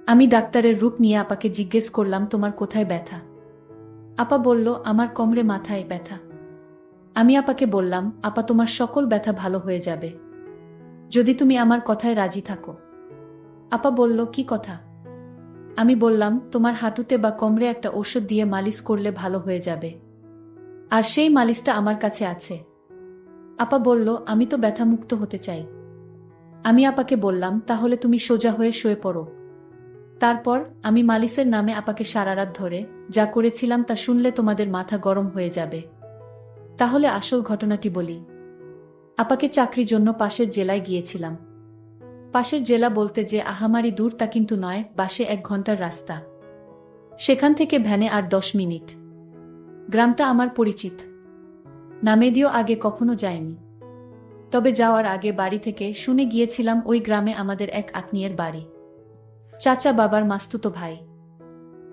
আমি ডাক্তারের রূপ নিয়ে আপাকে জিজ্ঞেস করলাম, তোমার কোথায় ব্যথা? আপা বলল, আমার কোমরে মাথায় ব্যথা। আমি আপাকে বললাম, আপা তোমার সকল ব্যথা ভালো হয়ে যাবে যদি তুমি আমার কথায় রাজি থাকো। আপা বলল, কি কথা? আমি বললাম, তোমার হাঁটুতে বা কোমরে একটা ঔষধ দিয়ে মালিশ করলে ভালো হয়ে যাবে, আর সেই মালিশটা আমার কাছে আছে। আপা বলল, আমি তো ব্যথামুক্ত হতে চাই। আমি আপাকে বললাম, তাহলে তুমি সোজা হয়ে শুয়ে পড়ো। তারপর আমি মালিশের নামে আপাকে সারারাত ধরে যা করেছিলাম তা শুনলে তোমাদের মাথা গরম হয়ে যাবে। তাহলে আসল ঘটনাটি বলি। আপাকে চাকরির জন্য পাশের জেলায় গিয়েছিলাম। পাশের জেলা বলতে যে আহামারি দূর তা কিন্তু নয়, বাসে 1 ঘন্টার রাস্তা। সেখান থেকে ভ্যানে আর 10 মিনিট। গ্রামটা আমার পরিচিত, নামেদিও আগে কখনো যায়নি। তবে যাওয়ার আগে বাড়ি থেকে শুনে গিয়েছিলাম ওই গ্রামে আমাদের এক আত্মীয়ের বাড়ি, চাচা বাবার মাস্তুতো ভাই।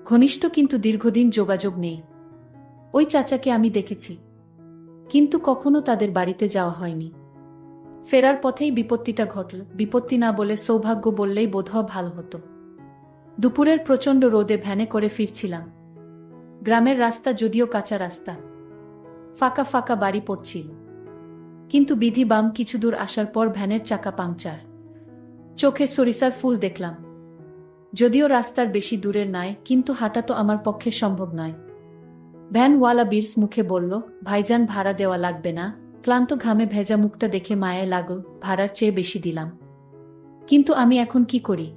ঘনিষ্ঠ কিন্তু দীর্ঘদিন যোগাযোগ নেই। ওই চাচাকে আমি দেখেছি, কিন্তু কখনো তাদের বাড়িতে যাওয়া হয়নি। ফেরার পথেই বিপত্তিটা ঘটল। বিপত্তি না বলে সৌভাগ্য বললেই বোধহয় ভালো হতো। দুপুরের প্রচণ্ড রোদে ভ্যানে করে ফিরছিলাম। গ্রামের রাস্তা যদিও কাঁচা রাস্তা, ফাঁকা ফাঁকা বাড়ি পড়ছিল, কিন্তু বিধি বাম কিছু দূর আসার পর ভ্যানের চাকা পাংচার। চোখে সরিষার ফুল দেখলাম। যদিও রাস্তার বেশি দূরের নয়, কিন্তু হাঁটা তো আমার পক্ষে সম্ভব নয়। ভ্যানওয়ালা বিরস মুখে বলল, ভাইজান ভাড়া দেওয়া লাগবে না। ক্লান্ত ঘামে ভেজা মুখটা দেখে মায়া লাগল। ভাড়ার চেয়ে বেশি দিলাম, কিন্তু আমি এখন কি করি?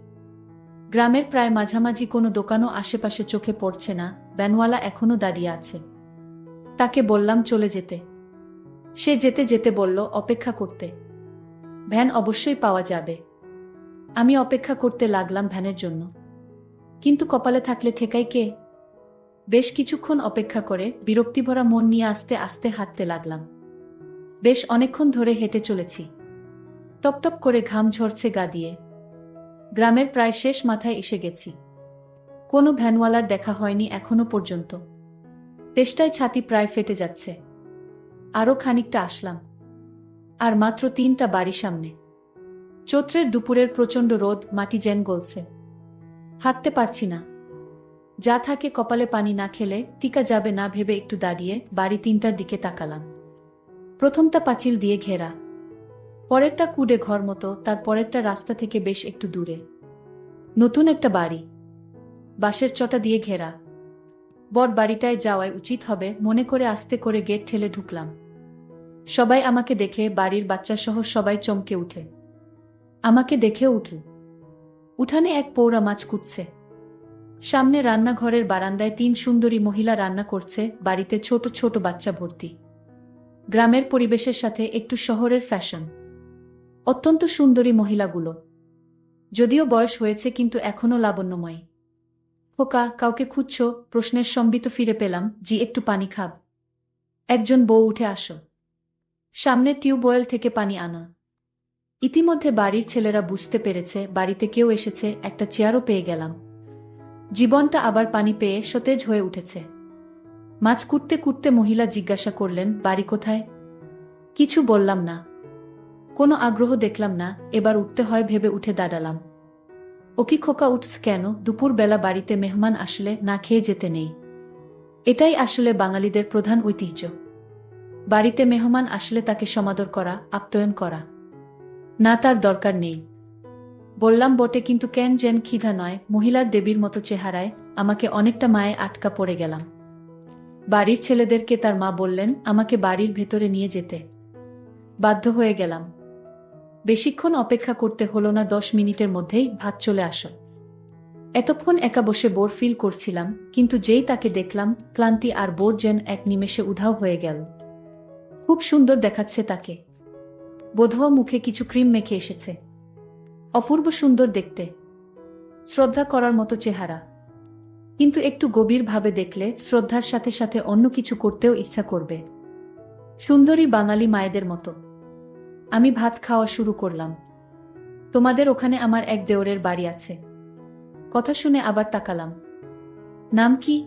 গ্রামের প্রায় মাঝামাঝি কোনো দোকানও আশেপাশে চোখে পড়ছে না। ভ্যানওয়ালা এখনো দাঁড়িয়ে আছে। তাকে বললাম চলে যেতে। সে যেতে যেতে বলল, অপেক্ষা করতে। ভ্যান অবশ্যই পাওয়া যাবে। আমি অপেক্ষা করতে লাগলাম ভ্যানের জন্য, কিন্তু কপালে থাকলে ঠেকাই কে? বেশ কিছুক্ষণ অপেক্ষা করে বিরক্তিভরা মন নিয়ে আস্তে আস্তে হাঁটতে লাগলাম। বেশ অনেকক্ষণ ধরে হেঁটে চলেছি। টপটপ করে ঘাম ঝরছে গা দিয়ে। গ্রামের প্রায় শেষ মাথায় এসে গেছি। কোনো ভ্যানওয়ালার দেখা হয়নি এখনো পর্যন্ত। তেষ্টায় ছাতি প্রায় ফেটে যাচ্ছে। আরও খানিকটা আসলাম, আর মাত্র 3টা বাড়ি সামনে। চৈত্রের দুপুরের প্রচণ্ড রোদ, মাটি যেন গলছে। হাঁটতে পারছি না। যা থাকে কপালে পানি না খেলে টিকা যাবে না ভেবে একটু দাঁড়িয়ে বাড়ি 3টার দিকে তাকালাম। প্রথমটা পাঁচিল দিয়ে ঘেরা, পরেরটা কুডে ঘর মতো, তার পরেরটা রাস্তা থেকে বেশ একটু দূরে। নতুন একটা বাড়ি, বাঁশের চটা দিয়ে ঘেরা। বট বাড়িটায় যাওয়াই উচিত হবে মনে করে আস্তে করে গেট ঠেলে ঢুকলাম। সবাই আমাকে দেখে, বাড়ির বাচ্চাসহ সবাই চমকে উঠে। আমাকে দেখেও উঠল। উঠানে এক পৌরা মাছ কুটছে। সামনে রান্নাঘরের বারান্দায় 3 সুন্দরী মহিলা রান্না করছে। বাড়িতে ছোট ছোট বাচ্চা ভর্তি। গ্রামের পরিবেশের সাথে একটু শহরের ফ্যাশন। অত্যন্ত সুন্দরী মহিলাগুলো, যদিও বয়স হয়েছে কিন্তু এখনো লাবণ্যময়। খোকা, কাউকে খুঁজছ? প্রশ্নের সম্বিত ফিরে পেলাম, জি, একটু পানি খাব? একজন বউ, উঠে আসো। সামনে টিউবওয়েল থেকে পানি আনা। ইতিমধ্যে বাড়ির ছেলেরা বুঝতে পেরেছে বাড়িতে কেউ এসেছে। একটা চেয়ারও পেয়ে গেলাম। জীবনটা আবার পানি পেয়ে সতেজ হয়ে উঠেছে। মাছ কুটতে কুটতে মহিলা জিজ্ঞাসা করলেন, বাড়ি কোথায়? কিছু বললাম না। কোনো আগ্রহ দেখলাম না। এবার উঠতে হয় ভেবে উঠে দাঁড়ালাম। ও কি খোকা, উঠস কেন? দুপুর বেলা বাড়িতে মেহমান আসলে না খেয়ে যেতে নেই। এটাই আসলে বাঙালিদের প্রধান ঐতিহ্য। বাড়িতে মেহমান আসলে তাকে সমাদর করা, আপ্যায়ন করা। না, তার দরকার নেই। বললাম বটে, কিন্তু কেন যেন ক্ষিধা নয়। মহিলার দেবীর মতো চেহারায় আমাকে অনেকটা মায়ে আটকা পড়ে গেলাম। বাড়ির ছেলেদেরকে তার মা বললেন আমাকে বাড়ির ভেতরে নিয়ে যেতে। বাধ্য হয়ে গেলাম। বেশিক্ষণ অপেক্ষা করতে হলো না, 10 মিনিটের মধ্যেই ভাত চলে আসো। এতক্ষণ একা বসে বোর ফিল করছিলাম, কিন্তু যেই তাকে দেখলাম, ক্লান্তি আর বোর যেন এক নিমেষে উধাও হয়ে গেল। খুব সুন্দর দেখাচ্ছে তাকে। বোধহয় মুখে কিছু ক্রিম মেখে এসেছে। অপূর্ব সুন্দর দেখতে, শ্রদ্ধা করার মতো চেহারা। কিন্তু একটু গভীরভাবে দেখলে শ্রদ্ধার সাথে সাথে অন্য কিছু করতেও ইচ্ছা করবে। সুন্দরী বাঙালি মায়েদের মতো। আমি ভাত খাওয়া শুরু করলাম। তোমাদের ওখানে আমার এক দেওরের বাড়ি আছে। কথা শুনে আবার তাকালাম। নাম কি?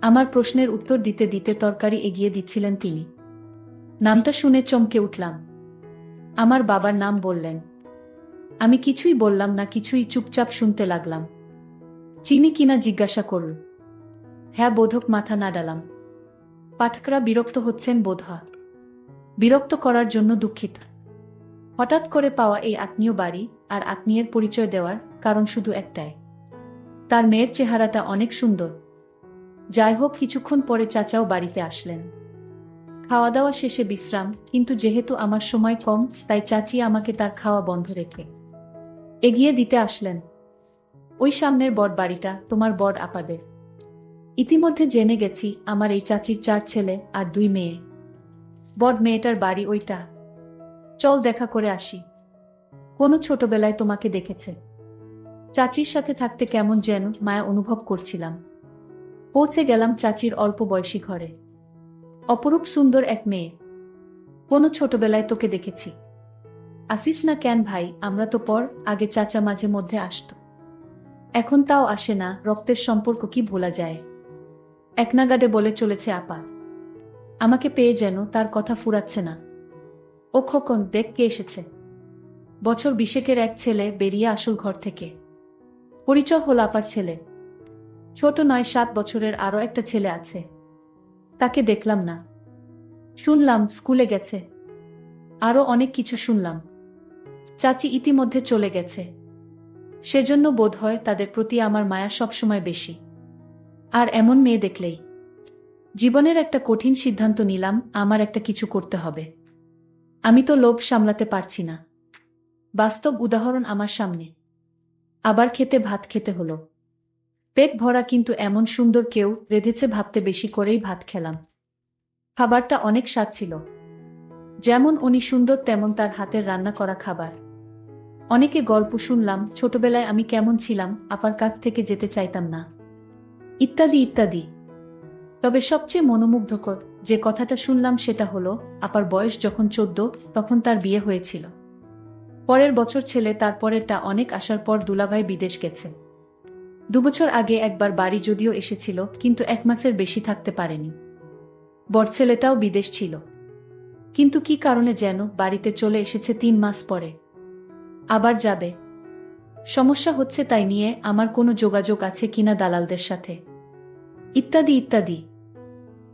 আমার প্রশ্নের উত্তর দিতে দিতে তরকারি এগিয়ে দিচ্ছিলেন তিনি। নামটা শুনে চমকে উঠলাম। আমার বাবার নাম বললেন। আমি কিছুই বললাম না, কিছুই চুপচাপ শুনতে লাগলাম। চিনি কিনা জিজ্ঞাসা করল। হ্যাঁ বোধক মাথা নাড়ালাম। পাঠকরা বিরক্ত হচ্ছেন বোধহয়। বিরক্ত করার জন্য দুঃখিত। হঠাৎ করে পাওয়া এই আত্মীয় বাড়ি আর আত্মীয়ের পরিচয় দেওয়ার কারণ শুধু একটাই, তার মেয়ের চেহারাটা অনেক সুন্দর। যাই হোক, কিছুক্ষণ পরে চাচাও বাড়িতে আসলেন। খাওয়া দাওয়া শেষে বিশ্রাম, কিন্তু যেহেতু আমার সময় কম তাই চাচি আমাকে তার খাওয়া বন্ধ রেখে এগিয়ে দিতে আসলেন। ওই সামনের বড় বাড়িটা তোমার বড় আপাদের। ইতিমধ্যে জেনে গেছি আমার এই চাচির 4 ছেলে আর 2 মেয়ে। বড় মেয়েটার বাড়ি ওইটা। চল দেখা করে আসি। কোনো ছোটবেলায় তোমাকে দেখেছে। চাচির সাথে থাকতে কেমন যেন মায়া অনুভব করছিলাম। পৌঁছে গেলাম চাচির অল্প বয়সী ঘরে। অপরূপ সুন্দর এক মেয়ে। কোনো ছোটবেলায় তোকে দেখেছি। আসিস না কেন ভাই? আমরা তো পর আগে চাচা মাঝে মধ্যে আসতো, এখন তাও আসে না। রক্তের সম্পর্ক কি ভোলা যায়? একনাগাড়ে বলে চলেছে আপা। আমাকে পেয়ে যেন তার কথা ফুরাচ্ছে না। ও খোকন, দেখ কে এসেছে। বছর 20 এক ছেলে বেরিয়ে আসল ঘর থেকে। পরিচয় হল আপার ছেলে। ছোট নয়, 7 বছরের আরো একটা ছেলে আছে। তাকে দেখলাম না। শুনলাম স্কুলে গেছে। আরো অনেক কিছু শুনলাম। চাচি ইতিমধ্যে চলে গেছে, সেজন্য বোধহয় তাদের প্রতি আমার মায়া সবসময় বেশি। আর এমন মেয়ে দেখলেই জীবনের একটা কঠিন সিদ্ধান্ত নিলাম, আমার একটা কিছু করতে হবে। আমি তো লোভ সামলাতে পারছি না। বাস্তব উদাহরণ আমার সামনে। আবার খেতে ভাত খেতে হলো। পেট ভরা, কিন্তু এমন সুন্দর কেউ রেঁধেছে ভাবতে বেশি করেই ভাত খেলাম। খাবারটা অনেক স্বাদ ছিল। যেমন উনি সুন্দর তেমন তার হাতের রান্না করা খাবার। অনেকে গল্প শুনলাম, ছোটবেলায় আমি কেমন ছিলাম, আপার কাছ থেকে যেতে চাইতাম না, ইত্যাদি ইত্যাদি। তবে সবচেয়ে মনোমুগ্ধকর যে কথাটা শুনলাম সেটা হলো, আপার বয়স যখন 14 তখন তার বিয়ে হয়েছিল। পরের বছর ছেলে, তারপরেরটা অনেক আসার পর দুলাভাই বিদেশ গেছে। 2 বছর আগে একবার বাড়ি যদিও এসেছিল, কিন্তু 1 মাসের বেশি থাকতে পারেনি। বড় ছেলেটাও বিদেশ ছিল, কিন্তু কি কারণে যেন বাড়িতে চলে এসেছে 3 মাস পরে। আবার যাবে। সমস্যা হচ্ছে তাই নিয়ে আমার কোনো যোগাযোগ আছে কিনা দালালদের সাথে, ইত্যাদি ইত্যাদি।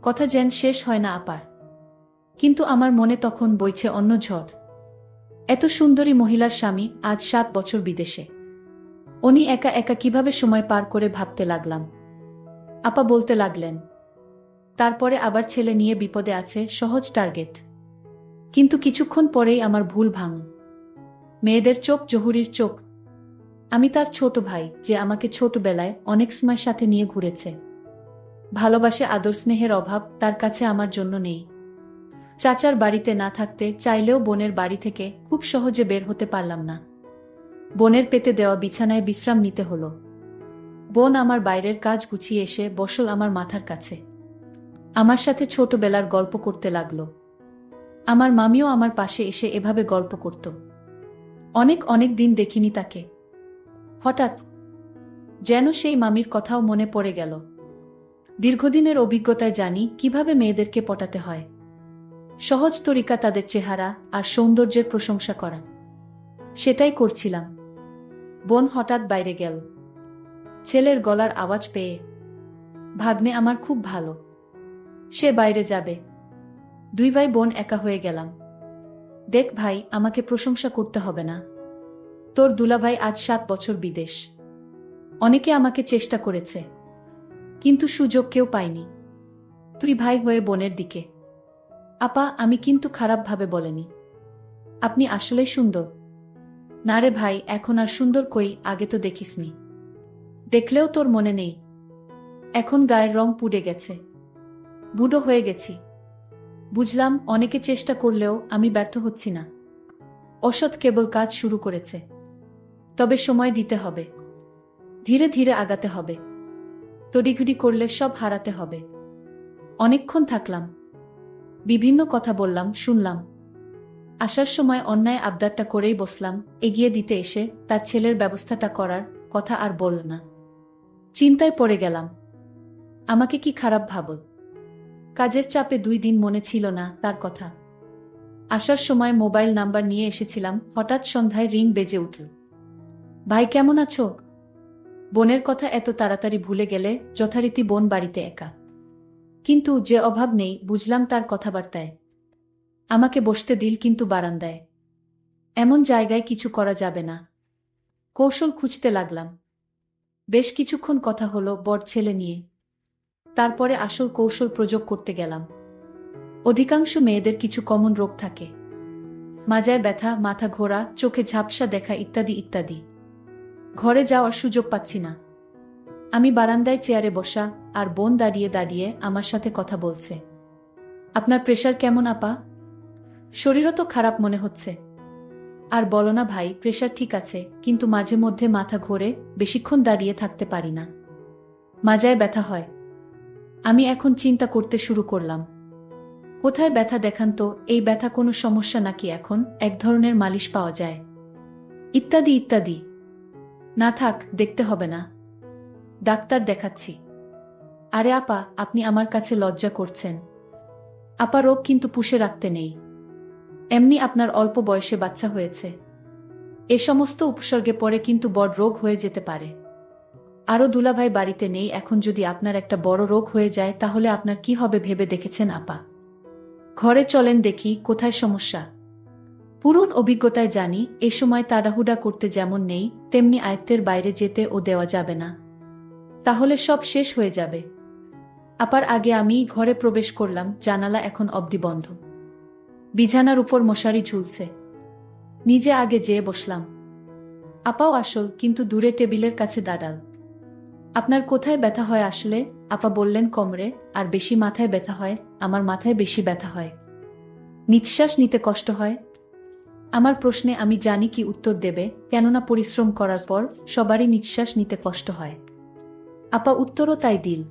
কথা যেন শেষ হয় না আপার। কিন্তু আমার মনে তখন বইছে অন্য ঝড়। এত সুন্দরী মহিলার স্বামী আজ 7 বছর বিদেশে। উনি একা একা কিভাবে সময় পার করে ভাবতে লাগলাম। আপা বলতে লাগলেন, তারপরে আবার ছেলে নিয়ে বিপদে আছে, সহজ টার্গেট। কিন্তু কিছুক্ষণ পরেই আমার ভুল ভাঙল। মেয়েদের চোখ জহুরির চোখ। আমি তার ছোট ভাই, যে আমাকে ছোটবেলায় অনেক সময় সাথে নিয়ে ঘুরেছে। ভালোবাসে, আদর স্নেহের অভাব তার কাছে আমার জন্য নেই। চাচার বাড়িতে না থাকতে চাইলেও বোনের বাড়ি থেকে খুব সহজে বের হতে পারলাম না। বোনের পেতে দেওয়া বিছানায় বিশ্রাম নিতে হলো। বোন আমার বাইরের কাজ গুছিয়ে এসে বসল আমার মাথার কাছে। আমার সাথে ছোটবেলার গল্প করতে লাগলো। আমার মামিও আমার পাশে এসে এভাবে গল্প করত। অনেক অনেক দিন দেখিনি তাকে। হঠাৎ যেন সেই মামির কথাও মনে পড়ে গেল। দীর্ঘদিনের অভিজ্ঞতায় জানি কিভাবে মেয়েদেরকে পটাতে হয়। সহজ তরিকা তাদের চেহারা আর সৌন্দর্যের প্রশংসা করা। সেটাই করছিলাম। বোন হঠাৎ বাইরে গেল। ছেলের গলার আওয়াজ পেয়ে। ভাগ্নে আমার খুব ভালো, সে বাইরে যাবে। 2 ভাই বোন একা হয়ে গেলাম। দেখ ভাই, আমাকে প্রশংসা করতে হবে না। তোর দুলাভাই আজ 7 বছর বিদেশ। অনেকে আমাকে চেষ্টা করেছে, কিন্তু সুযোগ কেউ পায়নি। তুই ভাই হয়ে বোনের দিকে। আপা, আমি কিন্তু খারাপভাবে বলেনি। আপনি আসলেই সুন্দর। না রে ভাই, এখন আর সুন্দর কই, আগে তো দেখিসনি। দেখলেও তোর মনে নেই। এখন গায়ের রং পুড়ে গেছে, বুড়ো হয়ে গেছি। বুঝলাম, অনেকে চেষ্টা করলেও আমি ব্যর্থ হচ্ছি না। অসৎ কেবল কাজ শুরু করেছে। তবে সময় দিতে হবে, ধীরে ধীরে আগাতে হবে। তড়িঘড়ি করলে সব হারাতে হবে। অনেকক্ষণ থাকলাম, বিভিন্ন কথা বললাম, শুনলাম। আসার সময় অন্যায় আবদারটা করেই বসলাম। এগিয়ে দিতে এসে তার ছেলের ব্যবস্থাটা করার কথা আর বলল না। চিন্তায় পড়ে গেলাম। আমাকে কি খারাপ ভাবল? কাজের চাপে 2 দিন মনে ছিল না তার কথা। আসার সময় মোবাইল নাম্বার নিয়ে এসেছিলাম, হঠাৎ সন্ধ্যায় রিং বেজে উঠল। ভাই কেমন আছো? বোনের কথা এত তাড়াতাড়ি ভুলে গেলে? যথারীতি বোন বাড়িতে একা। কিন্তু যে অভাব নেই বুঝলাম তার কথাবার্তায়। আমাকে বসতে দিল কিন্তু বারান্দায়। এমন জায়গায় কিছু করা যাবে না। কৌশল খুঁজতে লাগলাম। বেশ কিছুক্ষণ কথা হলো বড় ছেলে নিয়ে। তারপরে আসল কৌশল প্রয়োগ করতে গেলাম। অধিকাংশ মেয়েদের কিছু কমন রোগ থাকে। মাজায় ব্যথা, মাথা ঘোরা, চোখে ঝাপসা দেখা ইত্যাদি ইত্যাদি। ঘরে যাওয়ার সুযোগ পাচ্ছি না। আমি বারান্দায় চেয়ারে বসা, আর বোন দাঁড়িয়ে দাঁড়িয়ে আমার সাথে কথা বলছে। আপনার প্রেশার কেমন আপা? শরীরও তো খারাপ মনে হচ্ছে। আর বলো না ভাই, প্রেশার ঠিক আছে, কিন্তু মাঝে মধ্যে মাথা ঘোরে, বেশিক্ষণ দাঁড়িয়ে থাকতে পারি না, মাজায় ব্যথা হয়। আমি এখন চিন্তা করতে শুরু করলাম। কোথায় ব্যথা দেখান তো, এই ব্যথা কোনো সমস্যা নাকি এখন এক ধরনের মালিশ পাওয়া যায়, ইত্যাদি ইত্যাদি। না থাক, দেখতে হবে না, ডাক্তার দেখাচ্ছি। আরে আপা, আপনি আমার কাছে লজ্জা করছেন। আপা, রোগ কিন্তু পুষে রাখতে নেই। এমনি আপনার অল্প বয়সে বাচ্চা হয়েছে। এ সমস্ত উপসর্গে পরে কিন্তু বড় রোগ হয়ে যেতে পারে। আরও দুলাভাই বাড়িতে নেই, এখন যদি আপনার একটা বড় রোগ হয়ে যায় তাহলে আপনার কি হবে ভেবে দেখেছেন আপা? ঘরে চলেন দেখি কোথায় সমস্যা। পুরন অভিজ্ঞতায় জানি এ সময় তাড়াহুড়া করতে যেমন নেই, তেমনি আয়ত্তের বাইরে যেতে ও দেওয়া যাবে না, তাহলে সব শেষ হয়ে যাবে। আপার আগে আমি ঘরে প্রবেশ করলাম। জানালা এখন অবধি বন্ধ। বিছানার উপর মশারি ঝুলছে। নিজে আগে যেয়ে বসলাম। আপাও আসল, কিন্তু দূরে টেবিলের কাছে দাঁড়াল। আপনার কোথায় ব্যথা হয় আসলে? আপা বললেন কোমরে, আর বেশি মাথায় ব্যথা হয়। আমার মাথায় বেশি ব্যথা হয়। নিঃশ্বাস নিতে কষ্ট হয়। আমার প্রশ্নে আমি জানি কি উত্তর দেবে, কেননা পরিশ্রম করার পর সবারই নিঃশ্বাস নিতে কষ্ট হয়। আপা উত্তরও তাই দিল।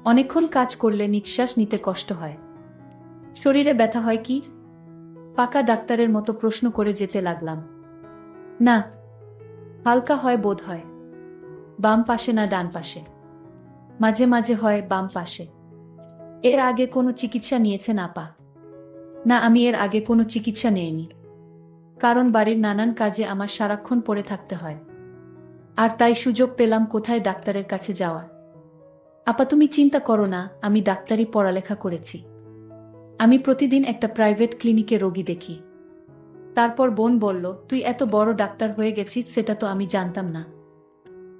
অনেকক্ষণ কাজ করলে নিঃশ্বাস নিতে কষ্ট হয়। শরীরে ব্যথা হয় কি? পাকা ডাক্তারের মতো প্রশ্ন করে যেতে লাগলাম। না, হালকা হয় বোধ হয়। বাম পাশে না ডান পাশে? মাঝে মাঝে হয় বাম পাশে। এর আগে কোনো চিকিৎসা নিয়েছেন আপা? না, আমি এর আগে কোনো চিকিৎসা নেইনি। কারণ বাড়ির নানান কাজে আমার সারাক্ষণ পড়ে থাকতে হয়। আর তাই সুযোগ পেলাম কোথায় ডাক্তারের কাছে যাওয়ার। আপা তুমি চিন্তা করো না, আমি ডাক্তারি পড়ালেখা করেছি। আমি প্রতিদিন একটা প্রাইভেট ক্লিনিকে রোগী দেখি। তারপর বোন বলল, তুই এত বড় ডাক্তার হয়ে গেছিস, সেটা তো আমি জানতাম না।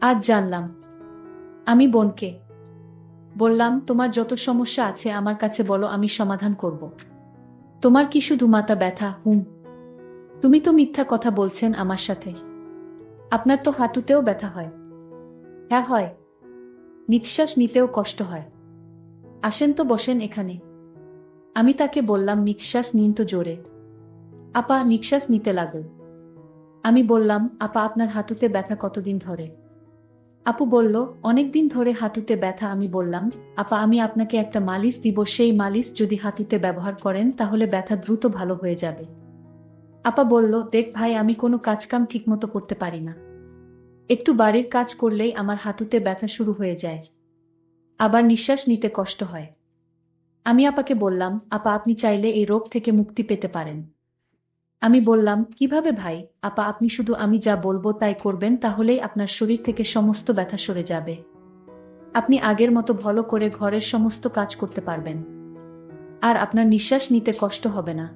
আজ জানলাম। আমি বোনকে বললাম, তোমার যত সমস্যা আছে আমার কাছে বলো, আমি সমাধান করব। তোমার কি শুধু মাথা ব্যথা? তুমি তো মিথ্যা কথা বলছেন আমার সাথে। আপনার তো হাঁটুতেও ব্যথা হয়। হ্যাঁ হয়। নিঃশ্বাস নিতেও কষ্ট হয়। আসেন তো বসেন এখানে। আমি তাকে বললাম, নিঃশ্বাস নিন তো জোরে। আপা নিঃশ্বাস নিতে লাগল। আমি বললাম, আপা আপনার হাঁটুতে ব্যথা কতদিন ধরে? আপু বলল, অনেকদিন ধরে হাঁটুতে ব্যথা। আমি বললাম, আপা আমি আপনাকে একটা মালিশ দিব, সেই মালিশ যদি হাঁটুতে ব্যবহার করেন তাহলে ব্যথা দ্রুত ভালো হয়ে যাবে। আপা বলল, দেখ ভাই, আমি কোনো কাজকাম ঠিকমতো করতে পারি না। একটু বাড়ির কাজ করলেই আমার হাঁটুতে ব্যথা শুরু হয়ে যায়। আবার নিঃশ্বাস নিতে কষ্ট হয়। আমি আপাকে বললাম, আপা আপনি চাইলে এই রোগ থেকে মুক্তি পেতে পারেন। আমি বললাম, কিভাবে ভাই? আপা আপনি শুধু আমি যা বলবো তাই করবেন, তাহলেই আপনার শরীর থেকে সমস্ত ব্যথা সরে যাবে। আপনি আগের মতো ভালো করে ঘরের সমস্ত কাজ করতে পারবেন। আর আপনার নিঃশ্বাস নিতে কষ্ট হবে না।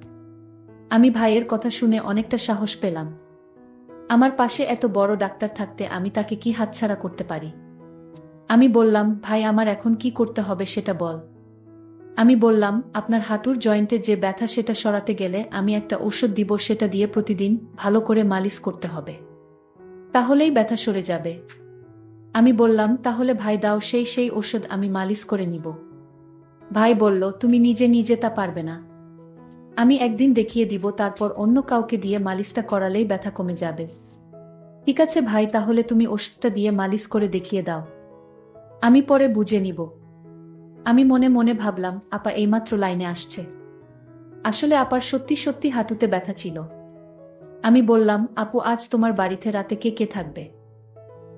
আমি ভাইয়ের কথা শুনে অনেকটা সাহস পেলাম। আমার পাশে এত বড় ডাক্তার থাকতে আমি তাকে কি হাতছাড়া করতে পারি? আমি বললাম, ভাই আমার এখন কি করতে হবে সেটা বল। আমি বললাম, আপনার হাঁটুর জয়েন্টে যে ব্যথা সেটা সরাতে গেলে আমি একটা ঔষধ দিব, সেটা দিয়ে প্রতিদিন ভালো করে মালিশ করতে হবে, তাহলেই ব্যথা সরে যাবে। আমি বললাম, তাহলে ভাই দাও সেই ঔষধ, আমি মালিশ করে নিব। ভাই বলল, তুমি নিজে নিজে তা পারবে না। আমি একদিন দেখিয়ে দিব, তারপর অন্য কাউকে দিয়ে মালিশটা করালেই ব্যথা কমে যাবে। ঠিক আছে ভাই, তাহলে তুমি ওষুধটা দিয়ে মালিশ করে দেখিয়ে দাও, আমি পরে বুঝে নিব। আমি মনে মনে ভাবলাম, আপা এইমাত্র লাইনে আসছে। আসলে আপার সত্যি সত্যি হাঁটুতে ব্যথা ছিল। আমি বললাম, আপু আজ তোমার বাড়িতে রাতে কে কে থাকবে?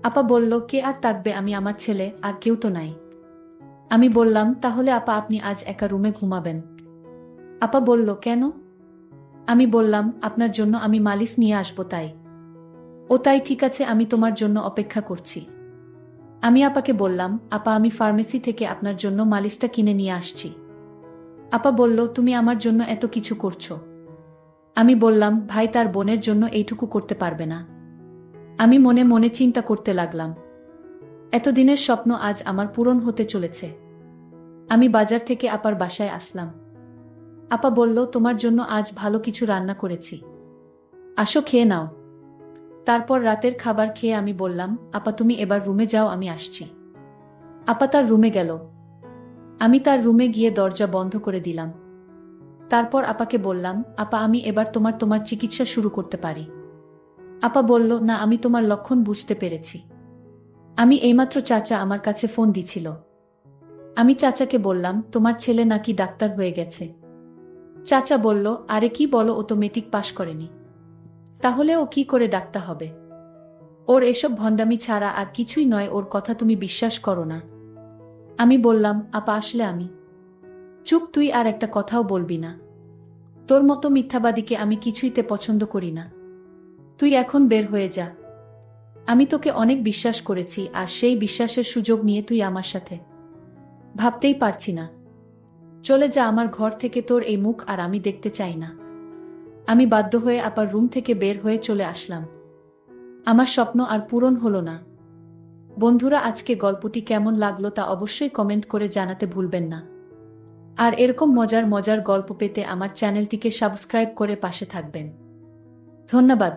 আপা বলল, কে আর থাকবে, আমি আমার ছেলে, আর কেউ তো নাই। আমি বললাম, তাহলে আপা আপনি আজ একা রুমে ঘুমাবেন? আপা বলল, কেন? আমি বললাম, আপনার জন্য আমি মালিশ নিয়ে আসবো তাই। ও তাই, ঠিক আছে, আমি তোমার জন্য অপেক্ষা করছি। আমি আপাকে বললাম, আপা আমি ফার্মেসি থেকে আপনার জন্য মালিশটা কিনে নিয়ে আসছি। আপা বলল, তুমি আমার জন্য এত কিছু করছো। আমি বললাম, ভাই তার বোনের জন্য এইটুকু করতে পারবে না। আমি মনে মনে চিন্তা করতে লাগলাম, এতদিনের স্বপ্ন আজ আমার পূরণ হতে চলেছে। আমি বাজার থেকে আপার বাসায় আসলাম। আপা বলল, তোমার জন্য আজ ভালো কিছু রান্না করেছি, আসো খেয়ে নাও। তারপর রাতের খাবার খেয়ে আমি বললাম, আপা তুমি এবার রুমে যাও, আমি আসছি। আপা তার রুমে গেল। আমি তার রুমে গিয়ে দরজা বন্ধ করে দিলাম। তারপর আপাকে বললাম, আপা আমি এবার তোমার চিকিৎসা শুরু করতে পারি। আপা বলল, না আমি তোমার লক্ষণ বুঝতে পেরেছি। আমি এইমাত্র চাচা আমার কাছে ফোন দিছিল। আমি চাচাকে বললাম, তোমার ছেলে নাকি ডাক্তার হয়ে গেছে। চাচা বলল, আরে কি বলো, ও তো মেট্রিক পাশ করেনি, তাহলে ও কি করে ডাক্তার হবে? ওর এসব ভণ্ডামি ছাড়া আর কিছুই নয়, ওর কথা তুমি বিশ্বাস করো না। আমি বললাম, আপা আসলে আমি। চুপ, তুই আর একটা কথাও বলবি না। তোর মতো মিথ্যাবাদীকে আমি কিছুইতে পছন্দ করি না। তুই এখন বের হয়ে যা। আমি তোকে অনেক বিশ্বাস করেছি, আর সেই বিশ্বাসের সুযোগ নিয়ে তুই আমার সাথে। ভাবতেই পারছি না। চলে যা আমার ঘর থেকে, তোর এই মুখ আর আমি দেখতে চাই না। আমি বাধ্য হয়ে আপার রুম থেকে বের হয়ে চলে আসলাম। আমার স্বপ্ন আর পূরণ হলো না। বন্ধুরা, আজকে গল্পটি কেমন লাগলো তা অবশ্যই কমেন্ট করে জানাতে ভুলবেন না। আর এরকম মজার মজার গল্প পেতে আমার চ্যানেলটিকে সাবস্ক্রাইব করে পাশে থাকবেন। ধন্যবাদ।